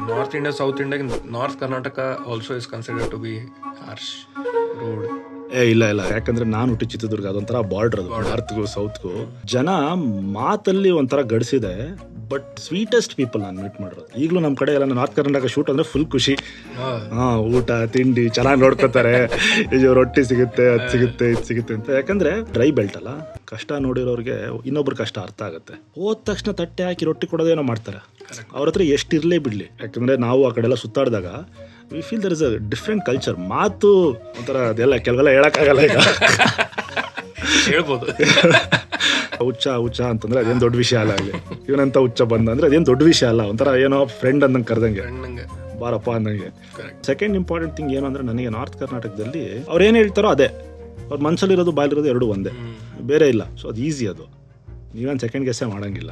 North India south India north Karnataka also is considered to be harsh rude. ಇಲ್ಲ ಯಾಕಂದ್ರೆ ನಾನು ಹುಟ್ಟಿ ಚಿತ್ರದುರ್ಗ, ಅದೊಂಥರ ಬಾರ್ಡರ್ ಅದು ನಾರ್ತ್ಗೂ ಸೌತ್ಗೂ. ಜನ ಮಾತಲ್ಲಿ ಒಂಥರ ಗಡಿಸಿದೆ, ಬಟ್ ಸ್ವೀಟೆಸ್ಟ್ ಪೀಪಲ್ ನಾನು ಮೀಟ್ ಮಾಡಿರೋದು. ಈಗಲೂ ನಮ್ಮ ಕಡೆ ಎಲ್ಲ ನಾರ್ತ್ ಕರ್ನಾಟಕ ಶೂಟ್ ಅಂದರೆ ಫುಲ್ ಖುಷಿ. ಊಟ ತಿಂಡಿ ಚೆನ್ನಾಗಿ ನೋಡ್ಕೋತಾರೆ, ಇದು ರೊಟ್ಟಿ ಸಿಗುತ್ತೆ, ಅದು ಸಿಗುತ್ತೆ, ಇದು ಸಿಗುತ್ತೆ ಅಂತ. ಯಾಕಂದರೆ ಡ್ರೈ ಬೆಲ್ಟ್ ಅಲ್ಲ, ಕಷ್ಟ ನೋಡಿರೋರಿಗೆ ಇನ್ನೊಬ್ರು ಕಷ್ಟ ಅರ್ಥ ಆಗುತ್ತೆ. ಹೋದ ತಕ್ಷಣ ತಟ್ಟೆ ಹಾಕಿ ರೊಟ್ಟಿ ಕೊಡೋದೇನೋ ಮಾಡ್ತಾರೆ. ಅವ್ರ ಹತ್ರ ಎಷ್ಟು ಇರಲೇ ಬಿಡಲಿ, ಯಾಕಂದರೆ ನಾವು ಆ ಕಡೆ ಎಲ್ಲ ಸುತ್ತಾಡಿದಾಗ we feel there is a different culture. ಮಾತು ಒಂಥರ ಅದೆಲ್ಲ ಕೆಲವೆಲ್ಲ ಹೇಳೋಕ್ಕಾಗಲ್ಲ. ಈಗ ಹೇಳ್ಬೋದು ಹುಚ್ಚ ಅಂತಂದ್ರೆ ಅದೇನು ದೊಡ್ಡ ವಿಷಯ ಅಲ್ಲ. ಅಲ್ಲಿ ಇವನಂತ ಹುಚ್ಚ ಬಂದ ಅಂದ್ರೆ ಅದೇನು ದೊಡ್ಡ ವಿಷಯ ಅಲ್ಲ, ಒಂಥರ ಏನೋ ಫ್ರೆಂಡ್ ಅಂದಂಗೆ ಕರೆದಂಗೆ, ಬಾರಪ್ಪ ಅಂದಂಗೆ. ಸೆಕೆಂಡ್ ಇಂಪಾರ್ಟೆಂಟ್ ಥಿಂಗ್ ಏನು ಅಂದರೆ, ನನಗೆ ನಾರ್ತ್ ಕರ್ನಾಟಕದಲ್ಲಿ ಅವ್ರು ಏನು ಹೇಳ್ತಾರೋ ಅದೇ, ಅವ್ರ ಮನಸ್ಸಲ್ಲಿರೋದು ಬಾಯಲ್ಲಿರೋದು ಎರಡೂ ಒಂದೇ, ಬೇರೆ ಇಲ್ಲ. ಸೊ ಅದು ಈಸಿ, ಅದು ನೀವೇನು ಸೆಕೆಂಡ್ ಗೆಸ್ಸೇ ಮಾಡೋಂಗಿಲ್ಲ.